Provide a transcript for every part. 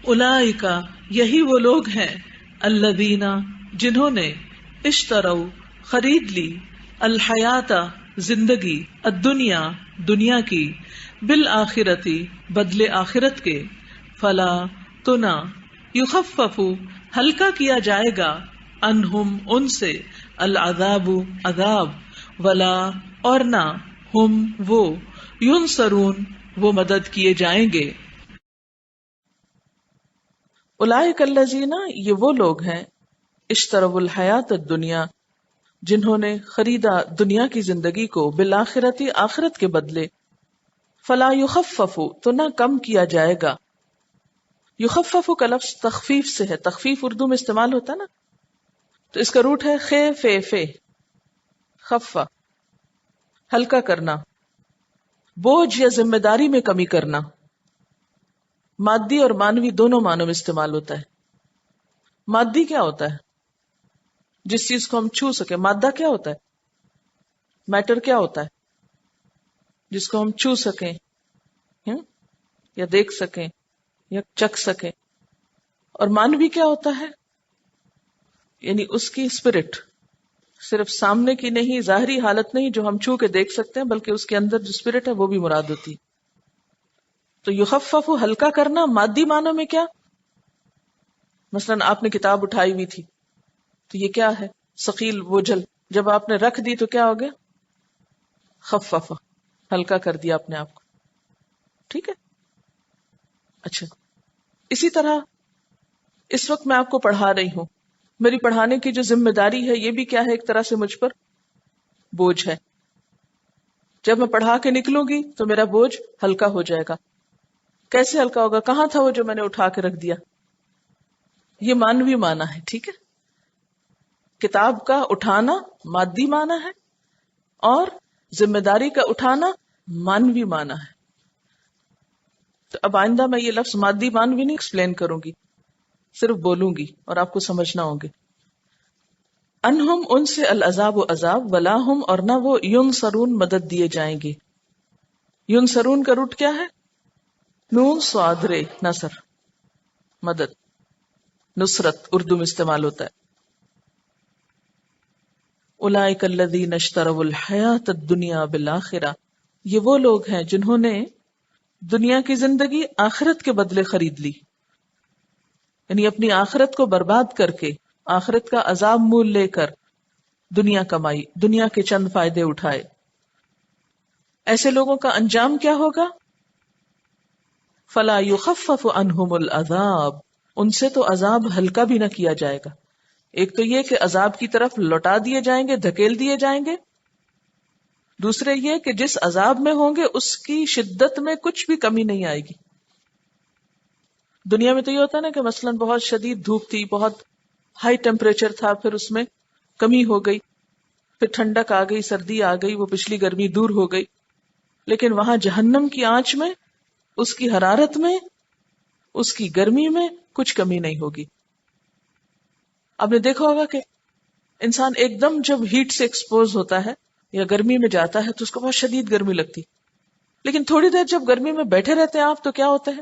اولئک یہی وہ لوگ ہیں الذین جنہوں نے اشتروا خرید لی الحیات زندگی الدنیا دنیا کی بالآخرتی بدلے آخرت کے فلا تو نہ یخفف ہلکا کیا جائے گا عنہم ان سے العذاب عذاب ولا اور نہ ہم وہ ینصرون وہ مدد کیے جائیں گے. اولئک الذین یہ وہ لوگ ہیں اشتروا الحیات الدنیا جنہوں نے خریدا دنیا کی زندگی کو بالآخرتی آخرت کے بدلے فلا یخفف تو نہ کم کیا جائے گا. یخفف کا لفظ تخفیف سے ہے، تخفیف اردو میں استعمال ہوتا ہے نا، تو اس کا روٹ ہے خے فے فے، خفا ہلکا کرنا، بوجھ یا ذمہ داری میں کمی کرنا. مادی اور مانوی دونوں معنوں میں استعمال ہوتا ہے. مادی کیا ہوتا ہے؟ جس چیز کو ہم چھو سکے. مادہ کیا ہوتا ہے؟ میٹر کیا ہوتا ہے؟ جس کو ہم چھو سکیں یا دیکھ سکیں یا چکھ سکیں. اور مانوی کیا ہوتا ہے؟ یعنی اس کی اسپرٹ، صرف سامنے کی نہیں، ظاہری حالت نہیں جو ہم چھو کے دیکھ سکتے ہیں، بلکہ اس کے اندر جو اسپرٹ ہے وہ بھی مراد ہوتی. تو یخفف ہلکا کرنا مادی معنوں میں کیا؟ مثلا آپ نے کتاب اٹھائی ہوئی تھی تو یہ کیا ہے؟ ثقیل بوجھل. جب آپ نے رکھ دی تو کیا ہو گیا؟ خفف، ہلکا کر دیا اپنے آپ کو. ٹھیک ہے. اچھا، اسی طرح اس وقت میں آپ کو پڑھا رہی ہوں، میری پڑھانے کی جو ذمہ داری ہے یہ بھی کیا ہے؟ ایک طرح سے مجھ پر بوجھ ہے. جب میں پڑھا کے نکلوں گی تو میرا بوجھ ہلکا ہو جائے گا. کیسے ہلکا ہوگا؟ کہاں تھا وہ جو میں نے اٹھا کے رکھ دیا؟ یہ مانوی معنی ہے. ٹھیک ہے. کتاب کا اٹھانا مادی معنی ہے اور ذمہ داری کا اٹھانا مانوی معنی ہے. تو اب آئندہ میں یہ لفظ مادی مانوی نہیں ایکسپلین کروں گی، صرف بولوں گی اور آپ کو سمجھنا ہوں گے. انہم ان سے العذاب و عذاب ولا ہم اور نہ وہ ینصرون مدد دیے جائیں گے. ینصرون کا روٹ کیا ہے؟ نون صاد رے، نصر، مدد، نصرت اردو میں استعمال ہوتا ہے. اولئک الذین اشتروا الحیات الدنیا بالآخرہ یہ وہ لوگ ہیں جنہوں نے دنیا کی زندگی آخرت کے بدلے خرید لی، یعنی اپنی آخرت کو برباد کر کے آخرت کا عذاب مول لے کر دنیا کمائی، دنیا کے چند فائدے اٹھائے. ایسے لوگوں کا انجام کیا ہوگا؟ فلا یخفف عنہم العذاب ان سے تو عذاب ہلکا بھی نہ کیا جائے گا. ایک تو یہ کہ عذاب کی طرف لوٹا دیے جائیں گے، دھکیل دیے جائیں گے. دوسرے یہ کہ جس عذاب میں ہوں گے اس کی شدت میں کچھ بھی کمی نہیں آئے گی. دنیا میں تو یہ ہوتا ہے نا کہ مثلا بہت شدید دھوپ تھی، بہت ہائی ٹیمپریچر تھا، پھر اس میں کمی ہو گئی، پھر ٹھنڈک آ گئی، سردی آ گئی، وہ پچھلی گرمی دور ہو گئی. لیکن وہاں جہنم کی آنچ میں، اس کی حرارت میں، اس کی گرمی میں کچھ کمی نہیں ہوگی. آپ نے دیکھا ہوگا کہ انسان ایک دم جب ہیٹ سے ایکسپوز ہوتا ہے یا گرمی میں جاتا ہے تو اس کو بہت شدید گرمی لگتی، لیکن تھوڑی دیر جب گرمی میں بیٹھے رہتے ہیں آپ تو کیا ہوتا ہے؟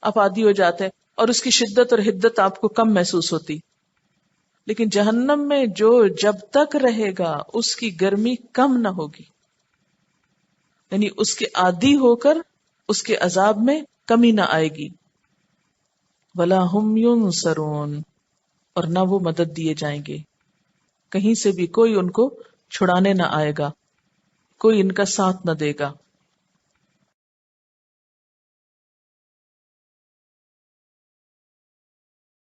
آپ عادی ہو جاتے ہیں اور اس کی شدت اور حدت آپ کو کم محسوس ہوتی. لیکن جہنم میں جو جب تک رہے گا اس کی گرمی کم نہ ہوگی، یعنی اس کے عادی ہو کر اس کے عذاب میں کمی نہ آئے گی. ولا ہم ینصرون اور نہ وہ مدد دیے جائیں گے، کہیں سے بھی کوئی ان کو چھڑانے نہ آئے گا، کوئی ان کا ساتھ نہ دے گا.